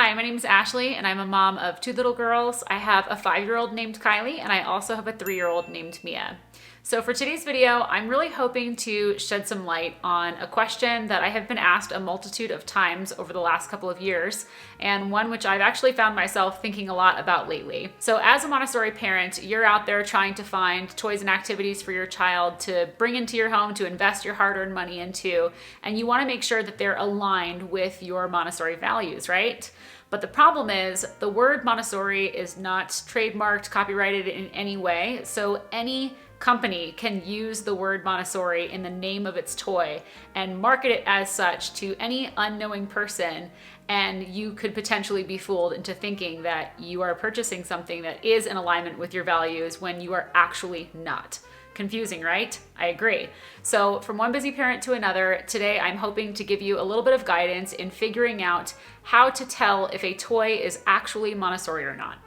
Hi, my name is Ashley and I'm a mom of 2 little girls. I have a 5-year-old named Kylie and I also have a 3-year-old named Mia. So for today's video, I'm really hoping to shed some light on a question that I have been asked a multitude of times over the last couple of years, and one which I've actually found myself thinking a lot about lately. So as a Montessori parent, you're out there trying to find toys and activities for your child to bring into your home, to invest your hard-earned money into, and you want to make sure that they're aligned with your Montessori values, right? But the problem is the word Montessori is not trademarked, copyrighted in any way, so any company can use the word Montessori in the name of its toy and market it as such to any unknowing person, and you could potentially be fooled into thinking that you are purchasing something that is in alignment with your values when you are actually not. Confusing, right? I agree. So from one busy parent to another, today I'm hoping to give you a little bit of guidance in figuring out how to tell if a toy is actually Montessori or not.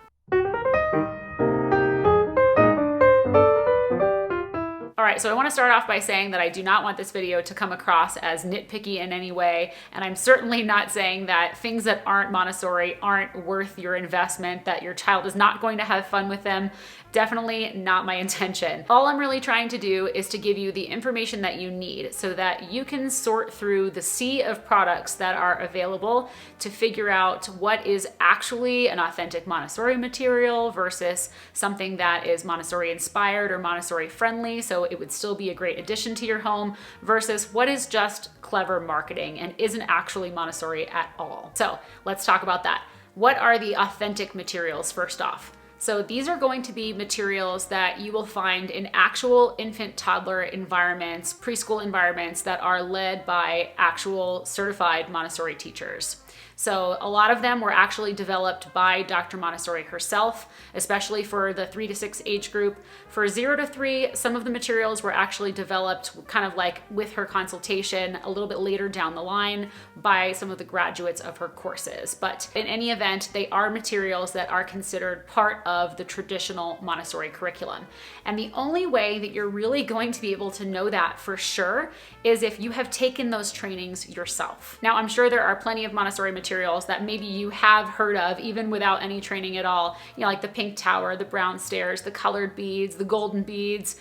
All right, so I want to start off by saying that I do not want this video to come across as nitpicky in any way, and I'm certainly not saying that things that aren't Montessori aren't worth your investment, that your child is not going to have fun with them. Definitely not my intention. All I'm really trying to do is to give you the information that you need so that you can sort through the sea of products that are available to figure out what is actually an authentic Montessori material versus something that is Montessori inspired or Montessori friendly, so it would still be a great addition to your home, versus what is just clever marketing and isn't actually Montessori at all. So let's talk about that. What are the authentic materials first off? So these are going to be materials that you will find in actual infant toddler environments, preschool environments that are led by actual certified Montessori teachers. So a lot of them were actually developed by Dr. Montessori herself, especially for the 3 to 6 age group. For 0 to 3, some of the materials were actually developed kind of like with her consultation a little bit later down the line by some of the graduates of her courses. But in any event, they are materials that are considered part of the traditional Montessori curriculum. And the only way that you're really going to be able to know that for sure is if you have taken those trainings yourself. Now, I'm sure there are plenty of Montessori materials that maybe you have heard of even without any training at all, like the pink tower, the brown stairs, the colored beads, the golden beads,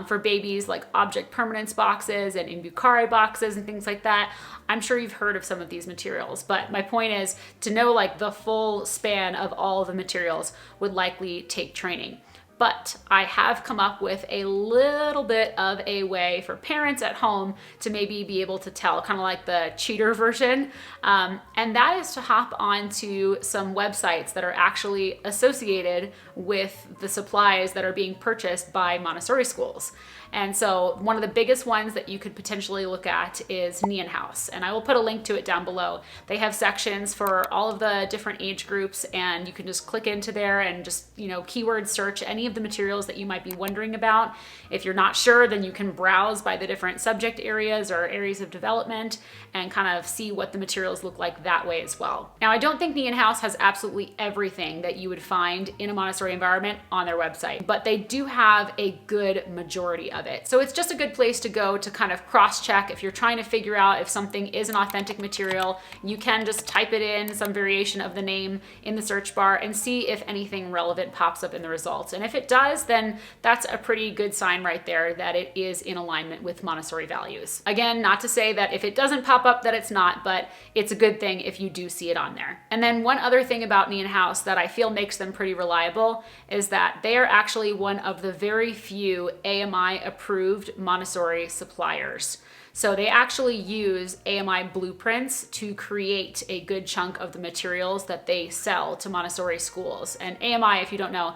for babies, like object permanence boxes and imbukare boxes and things like that. I'm sure you've heard of some of these materials, but my point is to know like the full span of all of the materials would likely take training. But I have come up with a little bit of a way for parents at home to maybe be able to tell, kind of like the cheater version. And that is to hop onto some websites that are actually associated with the supplies that are being purchased by Montessori schools. And so one of the biggest ones that you could potentially look at is Neon House, and I will put a link to it down below. They have sections for all of the different age groups, and you can just click into there and just, keyword search any of the materials that you might be wondering about. If you're not sure, then you can browse by the different subject areas or areas of development and kind of see what the materials look like that way as well. Now, I don't think Neon House has absolutely everything that you would find in a Montessori environment on their website, but they do have a good majority of it. So it's just a good place to go to kind of cross-check. If you're trying to figure out if something is an authentic material, you can just type it in, some variation of the name in the search bar, and see if anything relevant pops up in the results. And if it does, then that's a pretty good sign right there that it is in alignment with Montessori values. Again, not to say that if it doesn't pop up that it's not, but it's a good thing if you do see it on there. And then one other thing about Neon House that I feel makes them pretty reliable is that they are actually one of the very few AMI approved Montessori suppliers. So they actually use AMI blueprints to create a good chunk of the materials that they sell to Montessori schools. And AMI, if you don't know,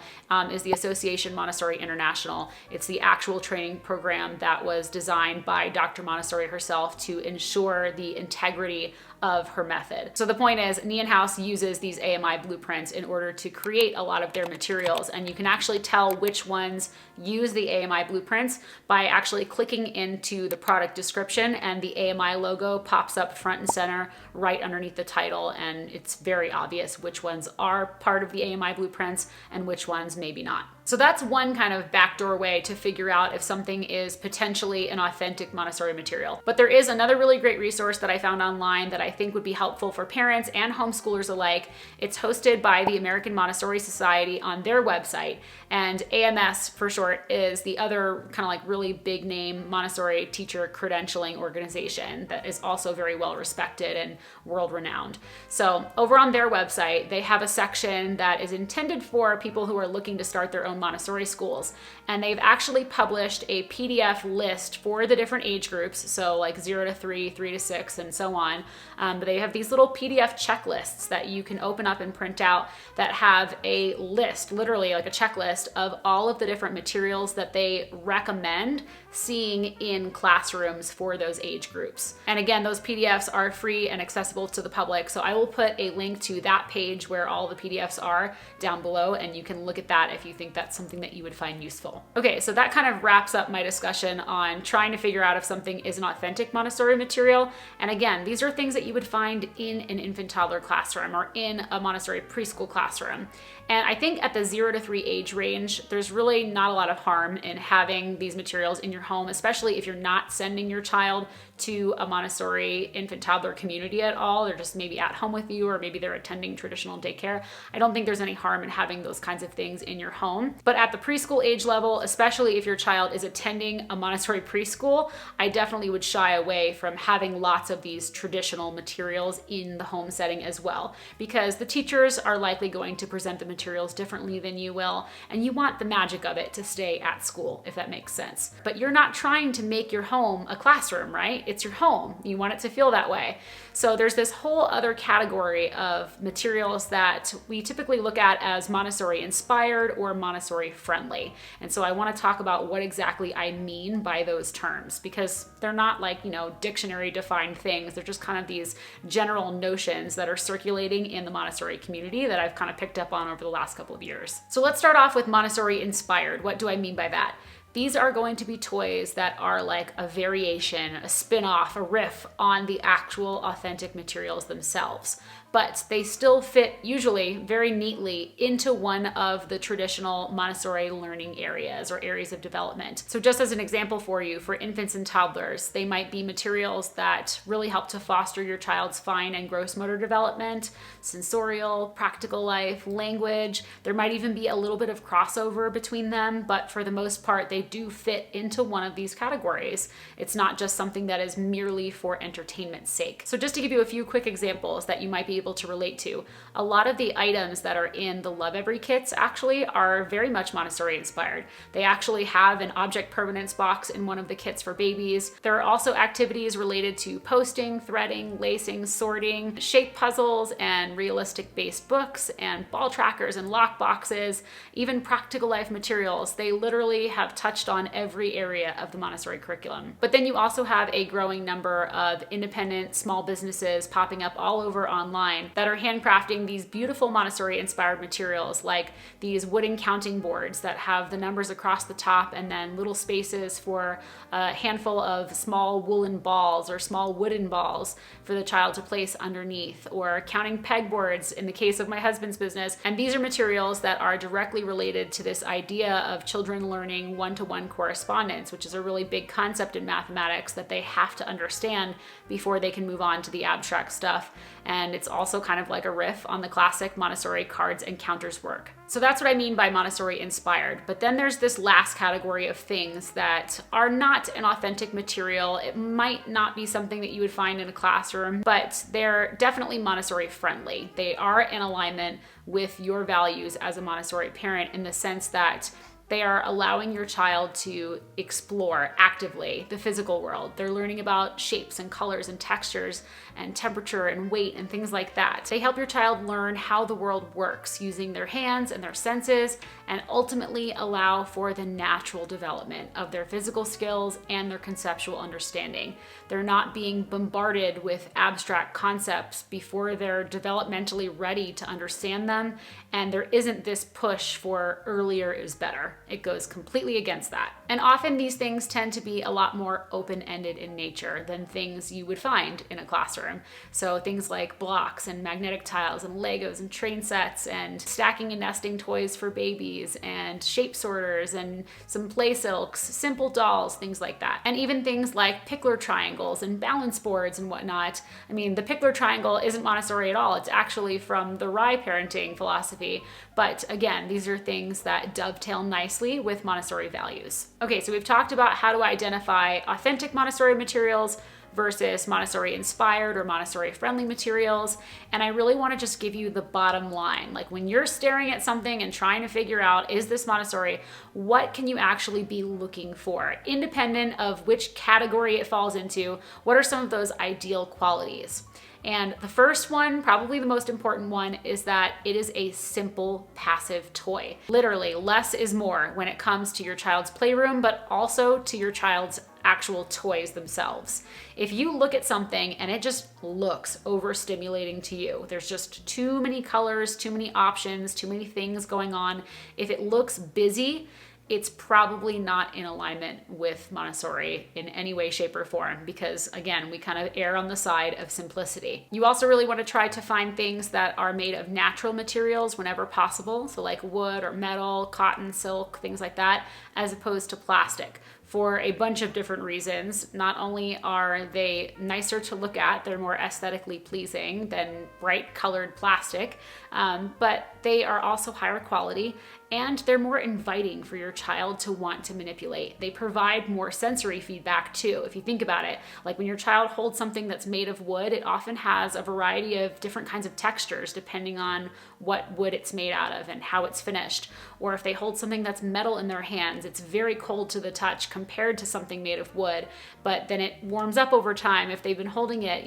is the Association Montessori International. It's the actual training program that was designed by Dr. Montessori herself to ensure the integrity of her method. So the point is, Neon House uses these AMI blueprints in order to create a lot of their materials, and you can actually tell which ones use the AMI blueprints by actually clicking into the product description, and the AMI logo pops up front and center right underneath the title, and it's very obvious which ones are part of the AMI blueprints and which ones maybe not. So that's one kind of backdoor way to figure out if something is potentially an authentic Montessori material. But there is another really great resource that I found online that I think would be helpful for parents and homeschoolers alike. It's hosted by the American Montessori Society on their website, and AMS for short is the other kind of like really big name Montessori teacher credentialing organization that is also very well respected and world renowned. So over on their website, they have a section that is intended for people who are looking to start their own Montessori schools. And they've actually published a PDF list for the different age groups, so like 0 to 3, 3 to 6, and so on. But they have these little PDF checklists that you can open up and print out that have a list, literally like a checklist of all of the different materials that they recommend seeing in classrooms for those age groups. And again, those PDFs are free and accessible to the public. So I will put a link to that page where all the PDFs are down below, and you can look at that if you think that's something that you would find useful. Okay, so that kind of wraps up my discussion on trying to figure out if something is an authentic Montessori material. And again, these are things that you would find in an infant toddler classroom or in a Montessori preschool classroom. And I think at the 0 to 3 age range, there's really not a lot of harm in having these materials in your home, especially if you're not sending your child to a Montessori infant toddler community at all. They're just maybe at home with you, or maybe they're attending traditional daycare. I don't think there's any harm in having those kinds of things in your home. But at the preschool age level, especially if your child is attending a Montessori preschool, I definitely would shy away from having lots of these traditional materials in the home setting as well, because the teachers are likely going to present the materials differently than you will, and you want the magic of it to stay at school, if that makes sense. But you're not trying to make your home a classroom, right? It's your home. You want it to feel that way. So there's this whole other category of materials that we typically look at as Montessori inspired or Montessori friendly. And so I want to talk about what exactly I mean by those terms, because they're not like, dictionary defined things. They're just kind of these general notions that are circulating in the Montessori community that I've kind of picked up on over the last couple of years. So let's start off with Montessori inspired. What do I mean by that? These are going to be toys that are like a variation, a spin-off, a riff on the actual authentic materials themselves. But they still fit usually very neatly into one of the traditional Montessori learning areas or areas of development. So just as an example for you, for infants and toddlers, they might be materials that really help to foster your child's fine and gross motor development, sensorial, practical life, language. There might even be a little bit of crossover between them, but for the most part, they do fit into one of these categories. It's not just something that is merely for entertainment's sake. So just to give you a few quick examples that you might be able to relate to, a lot of the items that are in the Love Every kits actually are very much Montessori inspired. They actually have an object permanence box in one of the kits for babies. There are also activities related to posting, threading, lacing, sorting, shape puzzles, and realistic based books, and ball trackers and lock boxes, even practical life materials. They literally have touched on every area of the Montessori curriculum. But then you also have a growing number of independent small businesses popping up all over online that are handcrafting these beautiful Montessori inspired materials, like these wooden counting boards that have the numbers across the top and then little spaces for a handful of small woolen balls or small wooden balls for the child to place underneath, or counting pegboards in the case of my husband's business. And these are materials that are directly related to this idea of children learning one-to-one correspondence, which is a really big concept in mathematics that they have to understand before they can move on to the abstract stuff. And it's also kind of like a riff on the classic Montessori cards and counters work. So that's what I mean by Montessori inspired. But then there's this last category of things that are not an authentic material. It might not be something that you would find in a classroom, but they're definitely Montessori friendly. They are in alignment with your values as a Montessori parent, in the sense that they are allowing your child to explore actively the physical world. They're learning about shapes and colors and textures and temperature and weight and things like that. They help your child learn how the world works using their hands and their senses, and ultimately allow for the natural development of their physical skills and their conceptual understanding. They're not being bombarded with abstract concepts before they're developmentally ready to understand them, and there isn't this push for earlier is better. It goes completely against that. And often these things tend to be a lot more open-ended in nature than things you would find in a classroom. So things like blocks and magnetic tiles and Legos and train sets and stacking and nesting toys for babies and shape sorters and some play silks, simple dolls, things like that. And even things like pickler triangles and balance boards and whatnot. I mean, the pickler triangle isn't Montessori at all. It's actually from the Rye parenting philosophy. But again, these are things that dovetail nicely with Montessori values. Okay, so we've talked about how to identify authentic Montessori materials versus Montessori inspired or Montessori friendly materials. And I really want to just give you the bottom line. Like when you're staring at something and trying to figure out, is this Montessori, what can you actually be looking for? Independent of which category it falls into, what are some of those ideal qualities? And the first one, probably the most important one, is that it is a simple, passive toy. Literally, less is more when it comes to your child's playroom, but also to your child's actual toys themselves. If you look at something and it just looks overstimulating to you, there's just too many colors, too many options, too many things going on. If it looks busy, it's probably not in alignment with Montessori in any way, shape, or form, because again, we kind of err on the side of simplicity. You also really want to try to find things that are made of natural materials whenever possible. So like wood or metal, cotton, silk, things like that, as opposed to plastic. For a bunch of different reasons. Not only are they nicer to look at, they're more aesthetically pleasing than bright colored plastic, but they are also higher quality and they're more inviting for your child to want to manipulate. They provide more sensory feedback too. If you think about it, like when your child holds something that's made of wood, it often has a variety of different kinds of textures depending on what wood it's made out of and how it's finished. Or if they hold something that's metal in their hands, it's very cold to the touch compared to something made of wood, but then it warms up over time if they've been holding it,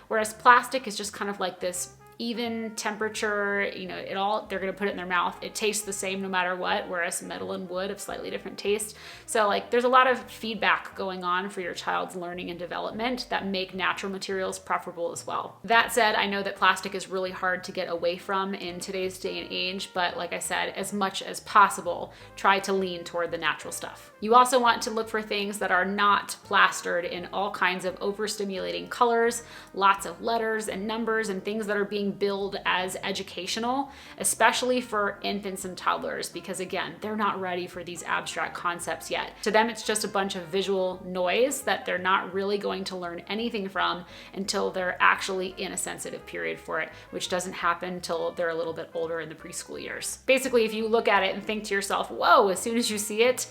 whereas plastic is just kind of like this even temperature, they're gonna put it in their mouth. It tastes the same no matter what, whereas metal and wood have slightly different taste. So like there's a lot of feedback going on for your child's learning and development that make natural materials preferable as well. That said, I know that plastic is really hard to get away from in today's day and age, but like I said, as much as possible, try to lean toward the natural stuff. You also want to look for things that are not plastered in all kinds of overstimulating colors, lots of letters and numbers and things that are being billed as educational, especially for infants and toddlers, because again, they're not ready for these abstract concepts yet. To them, it's just a bunch of visual noise that they're not really going to learn anything from until they're actually in a sensitive period for it, which doesn't happen until they're a little bit older in the preschool years. Basically, if you look at it and think to yourself, whoa, as soon as you see it,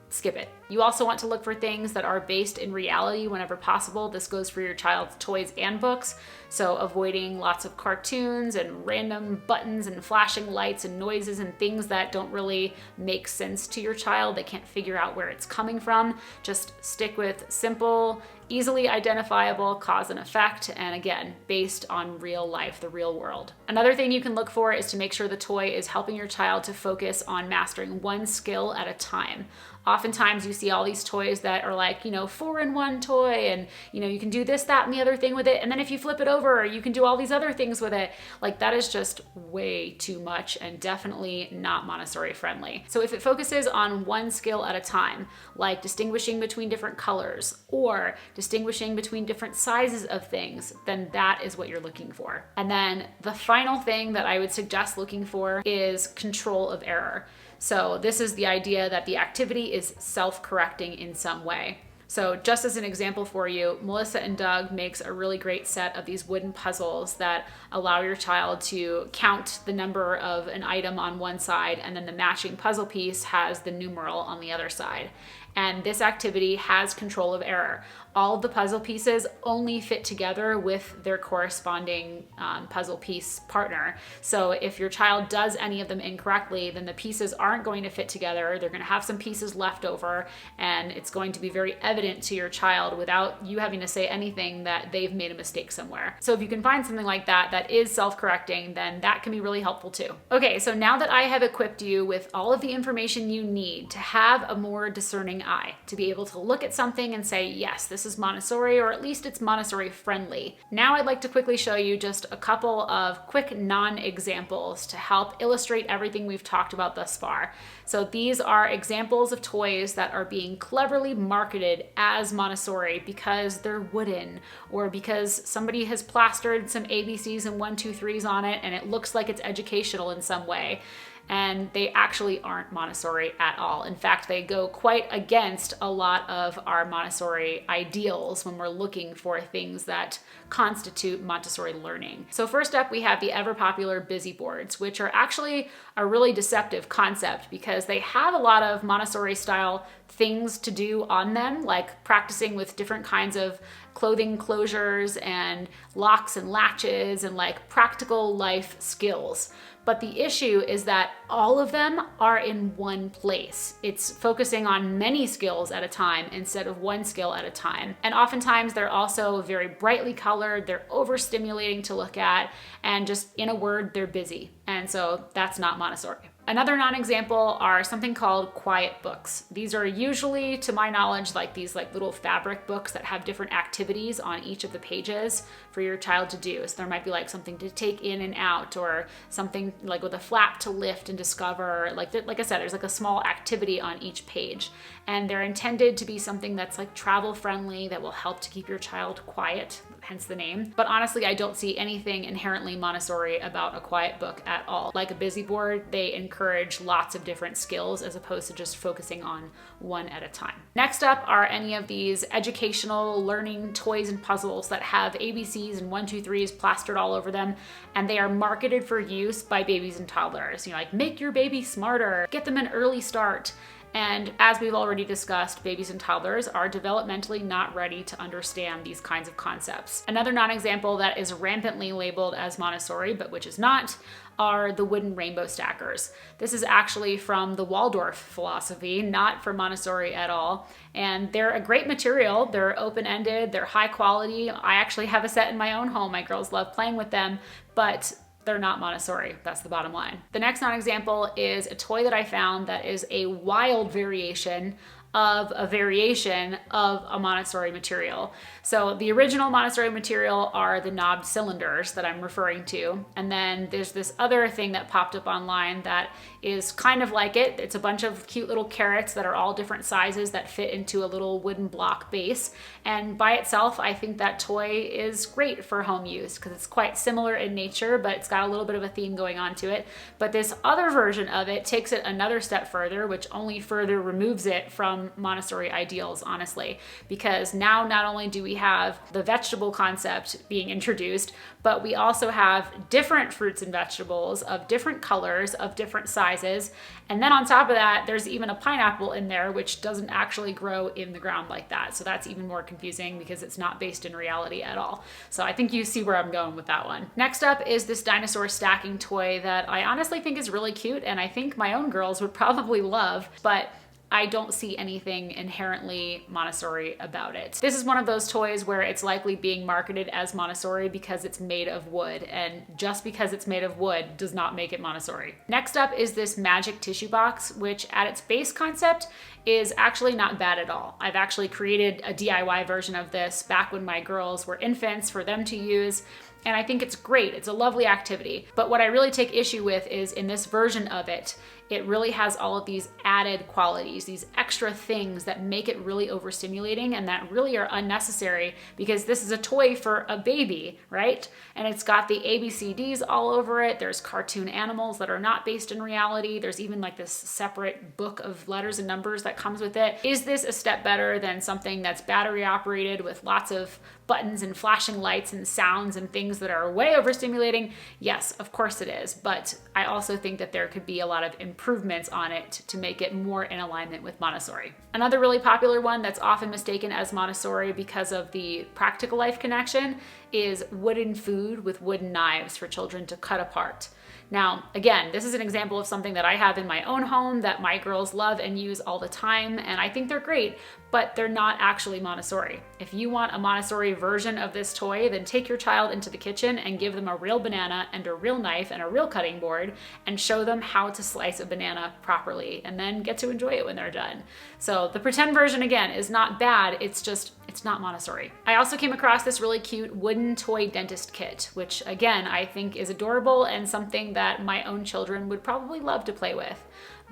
skip it. You also want to look for things that are based in reality whenever possible. This goes for your child's toys and books. So avoiding lots of cartoons and random buttons and flashing lights and noises and things that don't really make sense to your child. They can't figure out where it's coming from. Just stick with simple, easily identifiable cause and effect, and again, based on real life, the real world. Another thing you can look for is to make sure the toy is helping your child to focus on mastering one skill at a time. Oftentimes you see all these toys that are like, 4-in-1 toy, and you can do this, that, and the other thing with it, and then if you flip it over, you can do all these other things with it. Like that is just way too much and definitely not Montessori friendly. So if it focuses on one skill at a time, like distinguishing between different colors or distinguishing between different sizes of things, then that is what you're looking for. And then the final thing that I would suggest looking for is control of error. So this is the idea that the activity is self-correcting in some way. So just as an example for you, Melissa and Doug makes a really great set of these wooden puzzles that allow your child to count the number of an item on one side, and then the matching puzzle piece has the numeral on the other side. And this activity has control of error. All of the puzzle pieces only fit together with their corresponding puzzle piece partner. So if your child does any of them incorrectly, then the pieces aren't going to fit together. They're going to have some pieces left over, and it's going to be very evident to your child without you having to say anything that they've made a mistake somewhere. So if you can find something like that that is self-correcting, then that can be really helpful too. Okay, so now that I have equipped you with all of the information you need to have a more discerning eye, to be able to look at something and say, yes, this is Montessori, or at least it's Montessori friendly. Now I'd like to quickly show you just a couple of quick non-examples to help illustrate everything we've talked about thus far. So these are examples of toys that are being cleverly marketed as Montessori because they're wooden, or because somebody has plastered some ABCs and 1, 2, 3s on it and it looks like it's educational in some way. And they actually aren't Montessori at all. In fact, they go quite against a lot of our Montessori ideals when we're looking for things that constitute Montessori learning. So first up, we have the ever popular busy boards, which are actually a really deceptive concept because they have a lot of Montessori style things to do on them, like practicing with different kinds of clothing closures and locks and latches and like practical life skills. But the issue is that all of them are in one place. It's focusing on many skills at a time instead of one skill at a time. And oftentimes they're also very brightly colored, they're overstimulating to look at, and just in a word, they're busy. And so that's not Montessori. Another non-example are something called quiet books. These are usually, to my knowledge, like these little fabric books that have different activities on each of the pages for your child to do. So there might be like something to take in and out, or something like with a flap to lift and discover. Like I said, there's like a small activity on each page. And they're intended to be something that's like travel friendly, that will help to keep your child quiet, hence the name. But honestly, I don't see anything inherently Montessori about a quiet book at all. Like a busy board, they encourage lots of different skills as opposed to just focusing on one at a time. Next up are any of these educational learning toys and puzzles that have ABCs and 1, 2, 3s plastered all over them, and they are marketed for use by babies and toddlers. You know, like make your baby smarter, get them an early start. And as we've already discussed, babies and toddlers are developmentally not ready to understand these kinds of concepts. Another non-example that is rampantly labeled as Montessori, but which is not, are the wooden rainbow stackers. This is actually from the Waldorf philosophy, not from Montessori at all. And they're a great material. They're open-ended, they're high quality. I actually have a set in my own home. My girls love playing with them, but they're not Montessori. That's the bottom line. The next non-example is a toy that I found that is a wild variation of a Montessori material. So the original Montessori material are the knobbed cylinders that I'm referring to. And then there's this other thing that popped up online that is kind of like it. It's a bunch of cute little carrots that are all different sizes that fit into a little wooden block base. And by itself, I think that toy is great for home use because it's quite similar in nature, but it's got a little bit of a theme going on to it. But this other version of it takes it another step further, which only further removes it from Montessori ideals, honestly, because now not only do we have the vegetable concept being introduced, but we also have different fruits and vegetables of different colors, of different sizes. And then on top of that, there's even a pineapple in there, which doesn't actually grow in the ground like that. So that's even more confusing because it's not based in reality at all. So I think you see where I'm going with that one. Next up is this dinosaur stacking toy that I honestly think is really cute, and I think my own girls would probably love, but I don't see anything inherently Montessori about it. This is one of those toys where it's likely being marketed as Montessori because it's made of wood, and just because it's made of wood does not make it Montessori. Next up is this magic tissue box, which at its base concept is actually not bad at all. I've actually created a DIY version of this back when my girls were infants for them to use, and I think it's great. It's a lovely activity. But what I really take issue with is in this version of it, it really has all of these added qualities, these extra things that make it really overstimulating and that really are unnecessary because this is a toy for a baby, right? And it's got the ABCDs all over it. There's cartoon animals that are not based in reality. There's even like this separate book of letters and numbers that comes with it. Is this a step better than something that's battery operated with lots of buttons and flashing lights and sounds and things that are way overstimulating? Yes, of course it is. But I also think that there could be a lot of improvements on it to make it more in alignment with Montessori. Another really popular one that's often mistaken as Montessori because of the practical life connection is wooden food with wooden knives for children to cut apart. Now, again, this is an example of something that I have in my own home that my girls love and use all the time, and I think they're great, but they're not actually Montessori. If you want a Montessori version of this toy, then take your child into the kitchen and give them a real banana and a real knife and a real cutting board and show them how to slice a banana properly, and then get to enjoy it when they're done. So the pretend version, again, is not bad, it's not Montessori. I also came across this really cute wooden toy dentist kit, which again, I think is adorable and something that my own children would probably love to play with.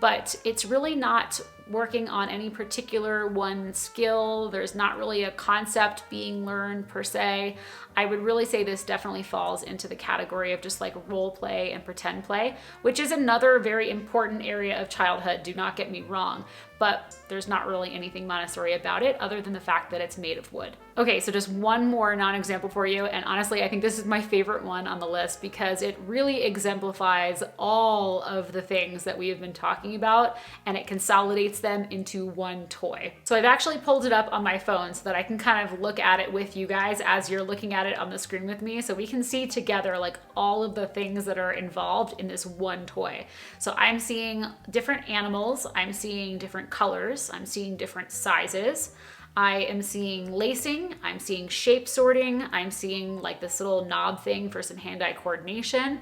But it's really not working on any particular one skill. There's not really a concept being learned per se. I would really say this definitely falls into the category of just like role play and pretend play, which is another very important area of childhood, do not get me wrong, but there's not really anything Montessori about it other than the fact that it's made of wood. Okay, so just one more non-example for you, and honestly, I think this is my favorite one on the list because it really exemplifies all of the things that we have been talking about, and it consolidates them into one toy. So I've actually pulled it up on my phone so that I can kind of look at it with you guys as you're looking at it on the screen with me, so we can see together like all of the things that are involved in this one toy. So I'm seeing different animals, I'm seeing different colors, I'm seeing different sizes, I am seeing lacing, I'm seeing shape sorting, I'm seeing like this little knob thing for some hand-eye coordination.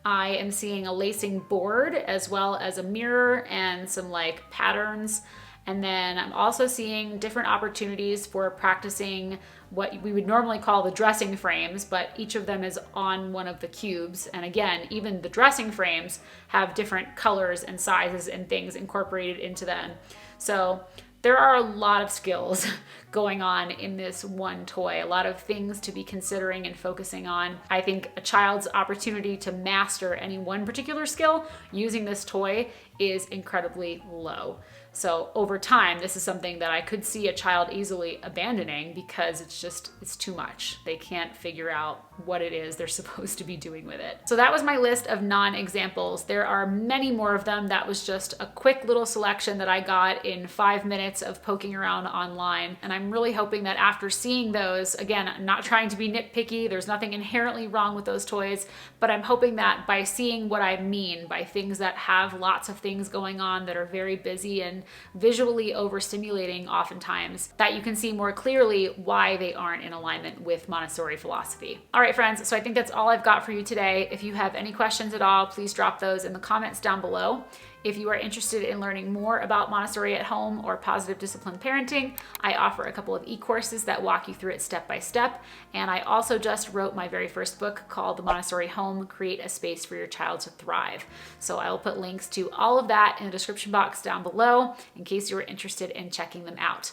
I am seeing a lacing board as well as a mirror and some like patterns. And then I'm also seeing different opportunities for practicing what we would normally call the dressing frames, but each of them is on one of the cubes. And again, even the dressing frames have different colors and sizes and things incorporated into them. So there are a lot of skills going on in this one toy, a lot of things to be considering and focusing on. I think a child's opportunity to master any one particular skill using this toy is incredibly low. So over time, this is something that I could see a child easily abandoning because it's too much. They can't figure out what it is they're supposed to be doing with it. So that was my list of non-examples. There are many more of them. That was just a quick little selection that I got in 5 minutes of poking around online. And I'm really hoping that after seeing those, again, I'm not trying to be nitpicky, there's nothing inherently wrong with those toys, but I'm hoping that by seeing what I mean by things that have lots of things going on that are very busy and visually overstimulating oftentimes, that you can see more clearly why they aren't in alignment with Montessori philosophy. All right, friends, so I think that's all I've got for you today. If you have any questions at all, please drop those in the comments down below. If you are interested in learning more about Montessori at home or positive discipline parenting, I offer a couple of e-courses that walk you through it step by step. And I also just wrote my very first book called The Montessori Home, Create a Space for Your Child to Thrive. So I will put links to all of that in the description box down below in case you are interested in checking them out.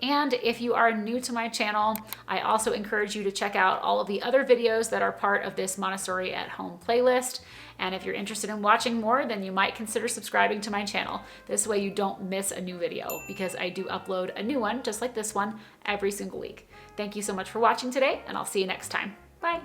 And if you are new to my channel, I also encourage you to check out all of the other videos that are part of this Montessori at Home playlist. And if you're interested in watching more, then you might consider subscribing to my channel. This way you don't miss a new video because I do upload a new one, just like this one, every single week. Thank you so much for watching today, and I'll see you next time. Bye.